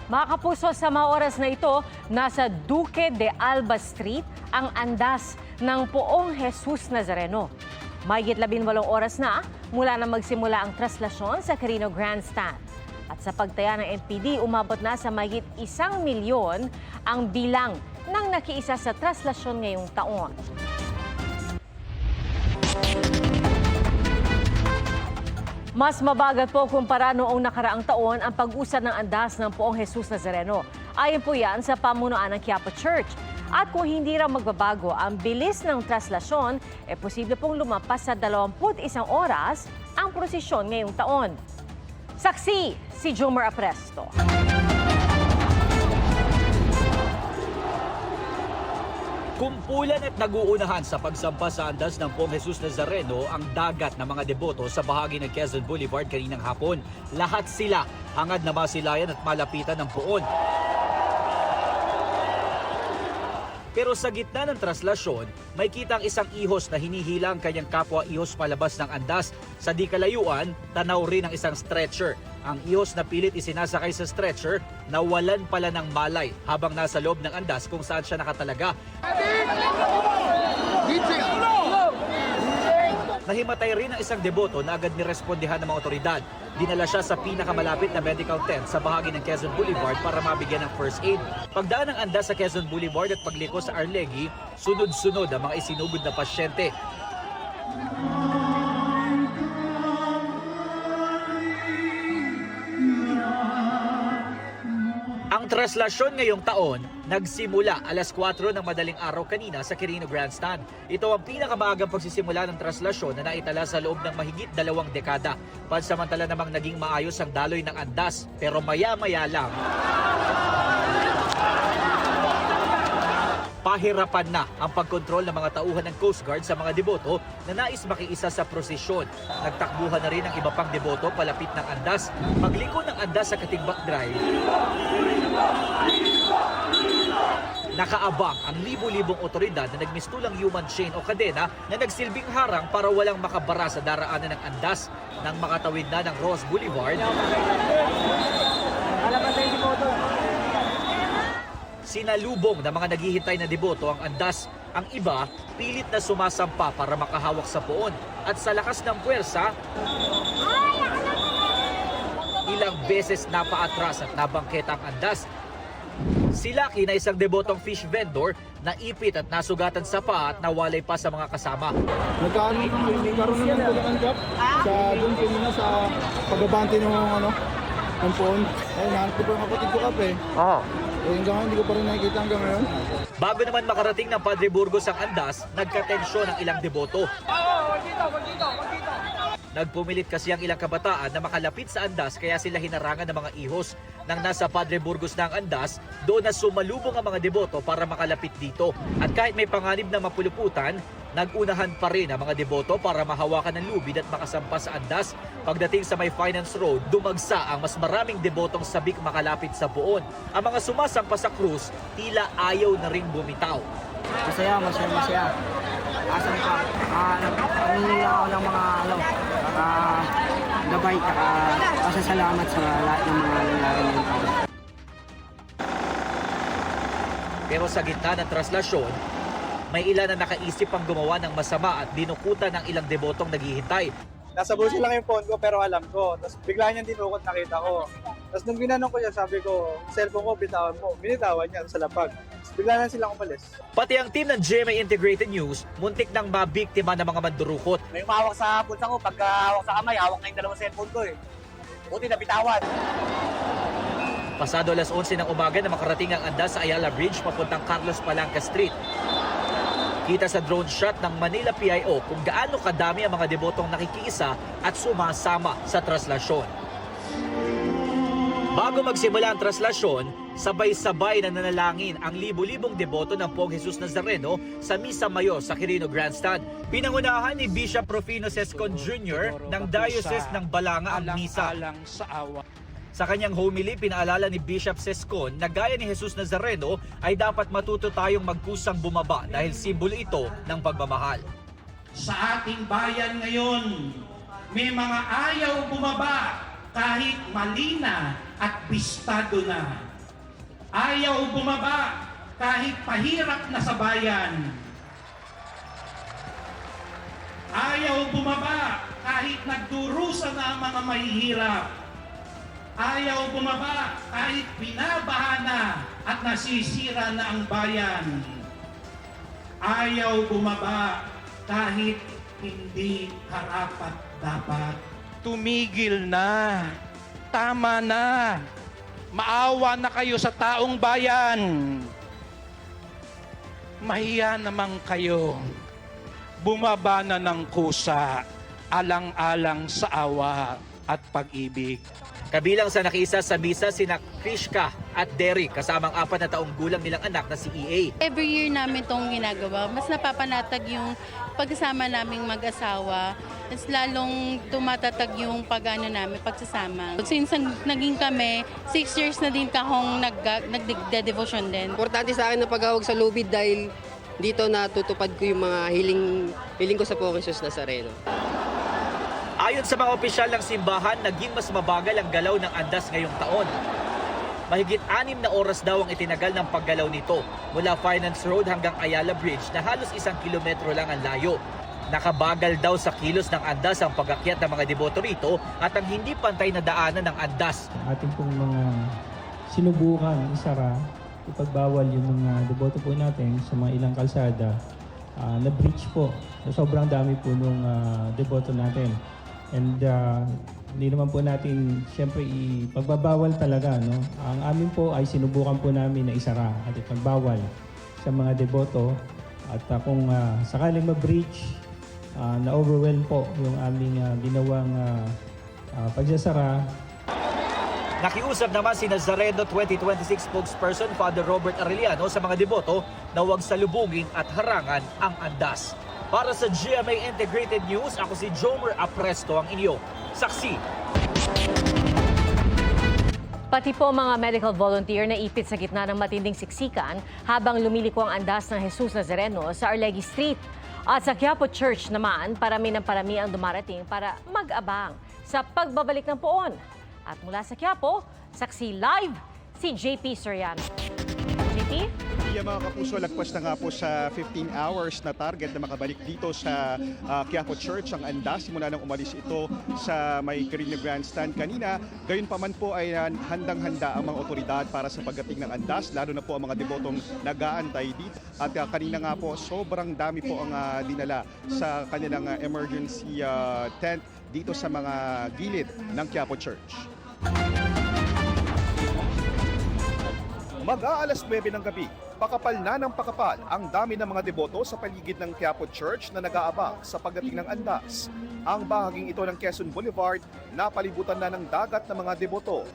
Mga kapuso, sa mga oras na ito, nasa Duque de Alba Street ang andas ng Poong Jesus Nazareno. Mahigit 18 oras na mula na magsimula ang traslasyon sa Quirino Grandstand. At sa pagtaya ng NPD, umabot na sa mahigit 1 milyon ang bilang ng nakiisa sa traslasyon ngayong taon. Mas mabagal po kumpara noong nakaraang taon ang pag-usad ng andas ng Poong Jesus Nazareno. Ayon po yan sa pamunuan ng Quiapo Church. At kung hindi raw magbabago ang bilis ng traslasyon, posible pong lumampas sa 21 oras ang prosesyon ngayong taon. Saksi si Jomar Apresto. Kumpulan at naguunahan sa pagsampa sa andas ng Poong Jesus Nazareno ang dagat ng mga deboto sa bahagi ng Quezon Boulevard kaninang hapon. Lahat sila hangad na masilayan at malapitan ng poon. Pero sa gitna ng traslasyon, may kitang isang ihos na hinihila ang kanyang kapwa ihos palabas ng andas. Sa di kalayuan, tanaw rin ang isang stretcher. Ang ihos na pilit isinasakay sa stretcher, nawalan pala ng malay habang nasa loob ng andas kung saan siya nakatalaga. Nahimatay rin ang isang deboto na agad nirespondihan ng mga otoridad. Dinala siya sa pinakamalapit na medical tent sa bahagi ng Quezon Boulevard para mabigyan ng first aid. Pagdaan ng andas sa Quezon Boulevard at pagliko sa Arlegui, sunod-sunod ang mga isinugod na pasyente. Ang traslasyon ngayong taon, nagsimula alas 4 ng madaling araw kanina sa Quirino Grandstand. Ito ang pinakamaagang pagsisimula ng traslasyon na naitala sa loob ng mahigit 2 dekada. Pansamantala namang naging maayos ang daloy ng andas, pero maya-maya lang, pahirapan na ang pagkontrol ng mga tauhan ng Coast Guard sa mga deboto na nais makiisa sa prosesyon. Nagtakbuhan na rin ang iba pang deboto palapit ng andas. Pagliko ng andas sa Katigbak Drive, nakaabang ang libu-libong otoridad na nagmistulang human chain o kadena na nagsilbing harang para walang makabara sa daraanan ng andas. Nang makatawid na ng Ross Boulevard, sinalubong ng mga naghihintay na deboto ang andas. Ang iba, pilit na sumasampa para makahawak sa poon. At sa lakas ng puwersa, ilang beses napaatras at nabangketa ang andas. Si Lucky na isang debotong fish vendor na ipit at nasugatan sa paa at nawalay pa sa mga kasama. Nagkaroon naman po ng gap sa doon kanina sa pagbabante ng poon. Ayun, nahanap ko pa yung kapatid ko kape. Hanggang hindi ko pa rin nakikita hanggang ngayon. Bago naman makarating ng Padre Burgos ang andas, nagkatensyon ang ilang deboto. Nagpumilit kasi ang ilang kabataan na makalapit sa andas kaya sila hinarangan ng mga ihos. Nang nasa Padre Burgos na ang andas, doon na sumalubong ang mga deboto para makalapit dito. At kahit may panganib na mapuluputan, nagunahan pa rin ang mga deboto para mahawakan ng lubid at makasampa sa andas. Pagdating sa may Finance Road, dumagsa ang mas maraming debotong sabik makalapit sa poon. Ang mga sumasampa sa krus, tila ayaw na ring bumitaw. Masaya. Asan pa? Nangingi ako ng mga gabay, pasasalamat sa lahat ng mga nangyari ng tao. Pero sa gitna ng traslasyon, may ilan na nakaisip ang gumawa ng masama at dinukutan ng ilang debotong naghihintay. Nasa bulsa lang yung phone ko pero alam ko. Tapos bigla niyang dinukot, nakita ko. Tapos nung ginanong ko siya, sabi ko, cellphone ko, bitawan mo. Binitawan niya sa lapag. Tapos bigla na silang umalis. Pati ang team ng GMA Integrated News, muntik nang mabiktima ng mga mandurukot. May umawak sa bulsa ko, pagka hawak sa kamay, hawak na yung 2 cellphone ko eh. Buti na bitawan. Pasado alas 11 ng umaga na makarating ang andas sa Ayala Bridge papuntang Carlos Palanca Street. Kita sa drone shot ng Manila PIO kung gaano kadami ang mga debotong nakikiisa at sumasama sa traslasyon. Bago magsimula ang traslasyon, sabay-sabay na nanalangin ang libu-libong deboto ng Poong Jesus Nazareno sa Misa Mayor sa Quirino Grandstand. Pinangunahan ni Bishop Rufino Sescon Jr. ng Diocese ng Balanga ang Misa. Sa kanyang homily, pinaalala ni Bishop Sescon na gaya ni Jesus Nazareno ay dapat matuto tayong magkusang bumaba dahil simbolo ito ng pagmamahal. Sa ating bayan ngayon, may mga ayaw bumaba kahit mali na at bistado na. Ayaw bumaba kahit pahirap na sa bayan. Ayaw bumaba kahit nagdurusa na ang mga mahihirap. Ayaw bumaba kahit binabaha na at nasisira na ang bayan. Ayaw bumaba kahit hindi karapat-dapat. Tumigil na. Tama na. Maawa na kayo sa taong bayan. Mahiya naman kayo. Bumaba na ng kusa, alang-alang sa awa at pag-ibig. Kabilang sa nakiisa sa misa sina Krishka at Derek kasamang 4 na taong gulang nilang anak na si EA. Every year namin itong ginagawa, mas napapanatag yung pagkasama naming mag-asawa, mas lalong tumatatag yung pag-ano namin, pagsasama. Since naging kami, 6 years na din kahong nagde-devotion din. Importante sa akin na paghawag sa lubid dahil dito natutupad ko yung mga hiling ko sa Poong Jesus Nazareno. Ayon sa mga opisyal ng simbahan, naging mas mabagal ang galaw ng andas ngayong taon. Mahigit 6 na oras daw ang itinagal ng paggalaw nito mula Finance Road hanggang Ayala Bridge na halos 1 kilometro lang ang layo. Nakabagal daw sa kilos ng andas ang pag-akyat ng mga deboto rito at ang hindi pantay na daanan ng andas. Ating pong mga sinubukan isara, ipagbawal yung mga deboto po natin sa mga ilang kalsada na breach po. So, sobrang dami po nung deboto natin. And hindi naman po natin siyempre ipagbabawal talaga. No? Ang amin po ay sinubukan po namin na isara at ipagbawal sa mga deboto. At kung sakaling ma-breach, na-overwhelm po yung aming ginawang pagsasara. Nakiusap naman si Nazareno 2026 spokesperson Father Robert Arellano sa mga deboto na huwag salubungin at harangan ang andas. Para sa GMA Integrated News, ako si Jomer Apresto ang inyo. Saksi. Pati po mga medical volunteer na ipit sa gitna ng matinding siksikan habang lumiliko ang andas ng Jesus Nazareno sa Arlegui Street. At sa Quiapo Church naman, parami ng parami ang dumarating para mag-abang sa pagbabalik ng poon. At mula sa Quiapo, saksi live si JP Soriano. JP? Mga kapuso, lagpas na nga po sa 15 hours na target na makabalik dito sa Quiapo Church ang andas simula nang umalis ito sa may Carino Grandstand kanina. Gayon pa man po ay handang-handa ang mga otoridad para sa pagdating ng andas, lalo na po ang mga debotong nag-aantay dito. At kanina nga po, sobrang dami po ang dinala sa kanilang emergency tent dito sa mga gilid ng Quiapo Church. Mag-aalas 9 ng gabi, pakapal na ng pakapal ang dami ng mga deboto sa paligid ng Quiapo Church na nag-aabang sa pagdating ng andas. Ang bahaging ito ng Quezon Boulevard, napalibutan na ng dagat ng mga deboto.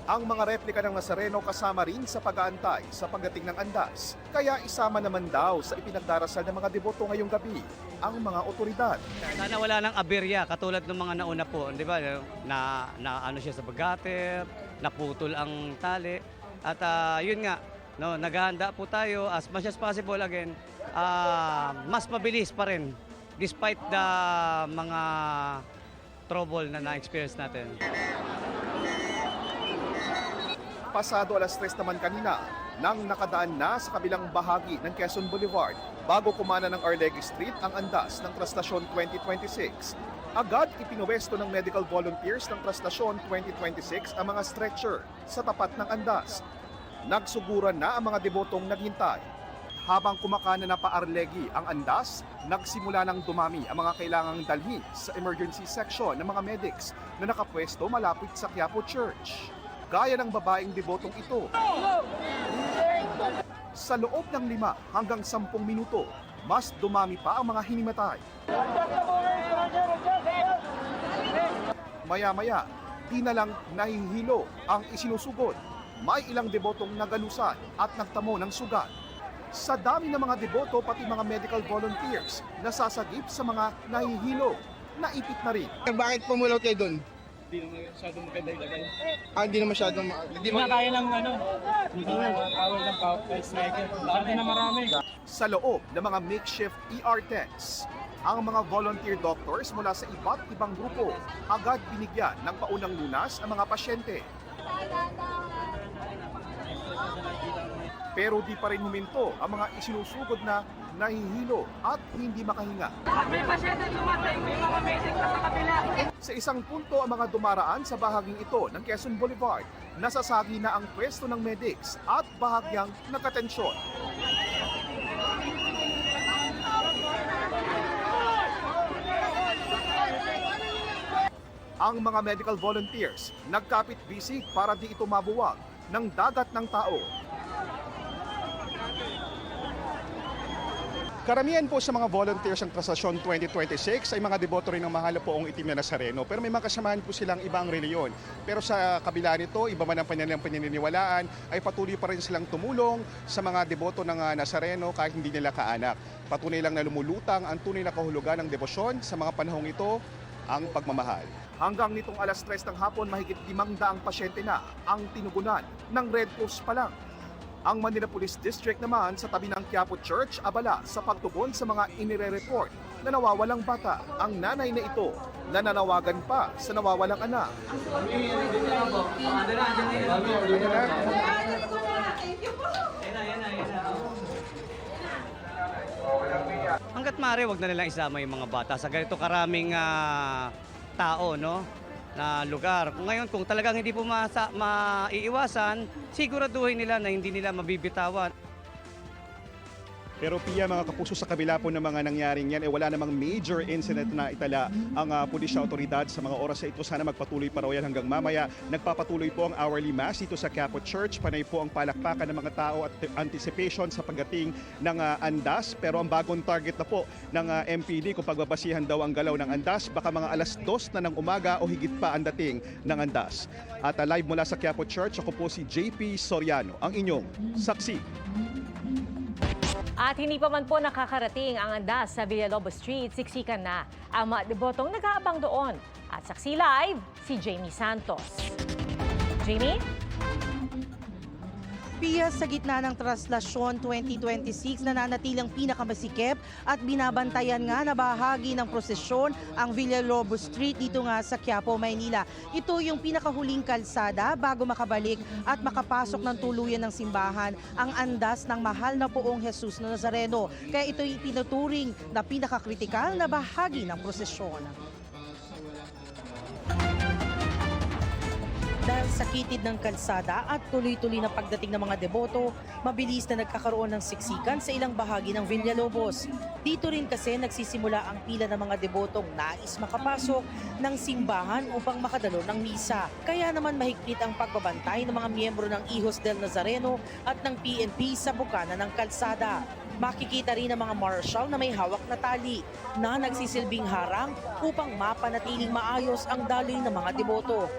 Ang mga replika ng Nazareno kasama rin sa pag-aantay sa pagdating ng andas. Kaya isama naman daw sa ipinagdarasal ng mga deboto ngayong gabi ang mga otoridad. Sana wala ng aberya katulad ng mga nauna po, di ba? Na ano siya sa bagater, naputol ang tali. At yun nga, no, naghahanda po tayo as much as possible again, mas mabilis pa rin despite the mga trouble na na-experience natin. Pasado alas 3 naman kanina nang nakadaan na sa kabilang bahagi ng Quezon Boulevard bago kumana ng Arlegui Street ang andas ng Trastasyon 2026. Agad ipinuwesto ng medical volunteers ng Trastasyon 2026 ang mga stretcher sa tapat ng andas. Nagsuguran na ang mga debotong naghintay. Habang kumakana na pa Arlegui ang andas, nagsimula ng dumami ang mga kailangang dalhin sa emergency section ng mga medics na nakapwesto malapit sa Quiapo Church. Gaya ng babaeng debotong ito. Sa loob ng 5 hanggang 10 minuto, mas dumami pa ang mga hinimatay. Maya-maya, di na lang nahihilo ang isinusugod. May ilang debotong nagalusan at nagtamo ng sugat. Sa dami ng mga deboto pati mga medical volunteers nasasagip sa mga nahihilo, naipit na rin. Bakit pumulot kayo doon? Hindi naman masyadong maganda ilagay. Hindi na masyadong hindi na kaya ng hindi na power ng power striker. Bakit na marami? Sa loob ng mga makeshift ER tents, ang mga volunteer doctors mula sa iba't ibang grupo agad binigyan ng paunang lunas ang mga pasyente. Pero di pa rin huminto ang mga isinusugod na nahihilo at hindi makahinga. Sa isang punto ang mga dumaraan sa bahaging ito ng Quezon Boulevard, nasasagi na ang pwesto ng medics at bahagyang nakatensyon. Ang mga medical volunteers nagkapit-bisig para di ito mabuwag ng dagat ng tao. Karamihan po sa mga volunteers ng Trastasyon 2026 ay mga deboto rin ng mahal na poong itim na Nazareno, pero may mga kasamahan po silang ibang reliyon. Pero sa kabila nito, iba man ang kanilang paniniwalaan, ay patuloy pa rin silang tumulong sa mga deboto ng Nazareno kahit hindi nila kaanak. Patunay lang na lumulutang ang tunay na kahulugan ng debosyon sa mga panahong ito, ang pagmamahal. Hanggang nitong alas 3 ng hapon, mahigit 500 pasyente na ang tinugunan ng Red Cross pa lang. Ang Manila Police District naman sa tabi ng Quiapo Church abala sa pagtugon sa mga inire-report na nawawalang bata. Ang nanay na ito nananawagan pa sa nawawalang anak. Hanggat maaari, wag na nilang isama yung mga bata sa ganito karaming tao, no? Na lugar. Ngayon, kung talagang hindi po maiiwasan, siguraduhin nila na hindi nila mabibitawan. Pero Pia, mga kapuso, sa kabila po ng mga nangyaring yan, wala namang major incident na itala ang pulisya otoridad sa mga oras na ito. Sana magpatuloy pa raw yan hanggang mamaya. Nagpapatuloy po ang hourly mass dito sa Quiapo Church. Panay po ang palakpakan ng mga tao at anticipation sa pagdating ng andas. Pero ang bagong target na po ng MPD kung pagbabasihan daw ang galaw ng andas, baka mga alas 2 na ng umaga o higit pa ang dating ng andas. At live mula sa Quiapo Church, ako po si JP Soriano, ang inyong saksi. At hindi pa man po nakakarating ang andas sa Villalobos Street, siksikan na ang mga debotong nag-aabang doon. At saksi live, si Jamie Santos. Jamie? Pia, sa gitna ng Trastasyon 2026, nananatilang pinakamasikip at binabantayan nga na bahagi ng prosesyon ang Villalobos Street dito nga sa Quiapo, Maynila. Ito yung pinakahuling kalsada bago makabalik at makapasok ng tuluyan ng simbahan ang andas ng mahal na poong Jesus na Nazareno. Kaya ito yung pinuturing na pinakakritikal na bahagi ng prosesyon. Dahil sa kitid ng kalsada at tuloy-tuloy na pagdating ng mga deboto, mabilis na nagkakaroon ng siksikan sa ilang bahagi ng Villalobos. Dito rin kasi nagsisimula ang pila ng mga debotong nais makapasok ng simbahan upang makadalo ng misa. Kaya naman mahigpit ang pagbabantay ng mga miyembro ng Hijos del Nazareno at ng PNP sa bukana ng kalsada. Makikita rin ang mga marshal na may hawak na tali na nagsisilbing harang upang mapanatiling maayos ang daloy ng mga deboto.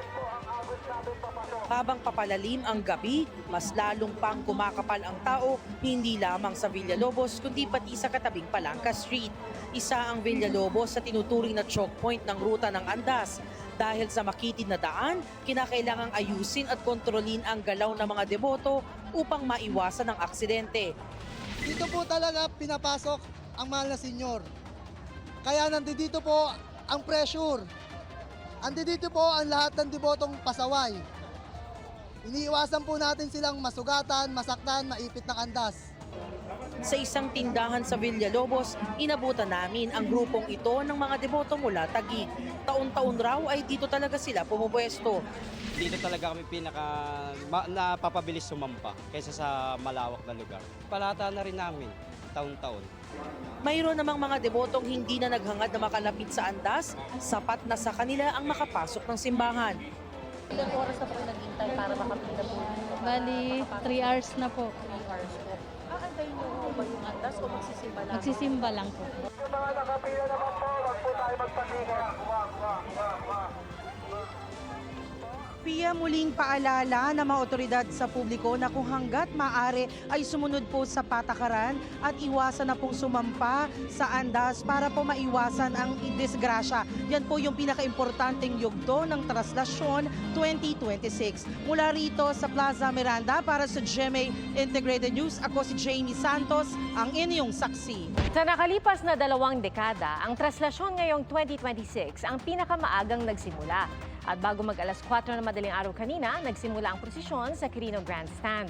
Habang papalalim ang gabi, mas lalong pang kumakapal ang tao, hindi lamang sa Villalobos kundi pati sa katabing Palangka Street. Isa ang Villalobos sa tinuturing na choke point ng ruta ng andas. Dahil sa makitid na daan, kinakailangang ayusin at kontrolin ang galaw ng mga deboto upang maiwasan ang aksidente. Dito po talaga pinapasok ang mahal na senyor. Kaya nandito po ang pressure. Andito po ang lahat ng debotong pasaway. Iniiwasan po natin silang masugatan, masaktan, maipit ng andas. Sa isang tindahan sa Villalobos, inabutan namin ang grupong ito ng mga deboto mula Taguig. Taon-taon raw ay dito talaga sila pumupwesto. Dito talaga kami napapabilis sumampa kaysa sa malawak na lugar. Palata na rin namin, taon-taon. Mayroon namang mga debotong hindi na naghangad na makalapit sa andas, sapat na sa kanila ang makapasok ng simbahan. Ilang oras na po naghintay para makapila po? Bali, 3 hours na po. 3 hours po. Aantayin niyo ba yung andas o magsisimba lang? Magsisimba lang po. Yung mga nakapila naman po, wag po tayo magpatingin. Pia, muling paalala ng mga otoridad sa publiko na kung hanggat maaari ay sumunod po sa patakaran at iwasan na pong sumampa sa andas para po maiwasan ang disgrasya. Yan po yung pinakaimportanteng yugto ng Traslasyon 2026. Mula rito sa Plaza Miranda para sa GMA Integrated News, ako si Jamie Santos, ang inyong saksi. Sa nakalipas na 2 dekada, ang Traslasyon ngayong 2026 ang pinakamaagang nagsimula. At bago mag-alas 4 na madaling araw kanina, nagsimula ang prosesyon sa Quirino Grandstand.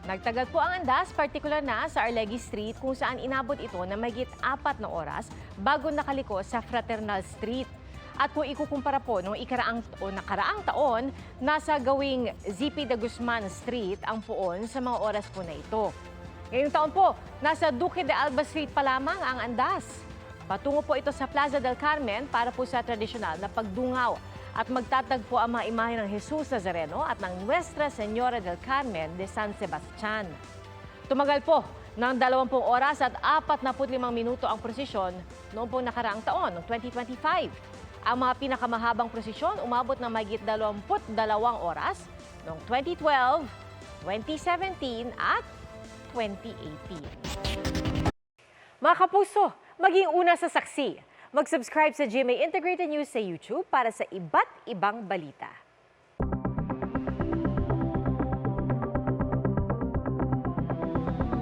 Nagtagal po ang andas, partikular na sa Arlegui Street kung saan inabot ito na mahigit 4 na oras bago nakaliko sa Fraternal Street. At kung ikukumpara po noong nakaraang taon, nasa gawing ZP de Guzman Street ang puon sa mga oras po na ito. Ngayong taon po, nasa Duque de Alba Street pa lamang ang andas. Patungo po ito sa Plaza del Carmen para po sa tradisyonal na pagdungaw at magtatagpo ang mga imahe ng Jesus Nazareno at ng Nuestra Señora del Carmen de San Sebastian. Tumagal po ng 20 oras at 45 minuto ang prosesyon noong pong nakaraang taon, noong 2025. Ang mga pinakamahabang prosesyon umabot ng mahigit 22 oras noong 2012, 2017 at 2018. Mga kapuso, maging una sa saksi. Mag-subscribe sa GMA Integrated News sa YouTube para sa iba't ibang balita.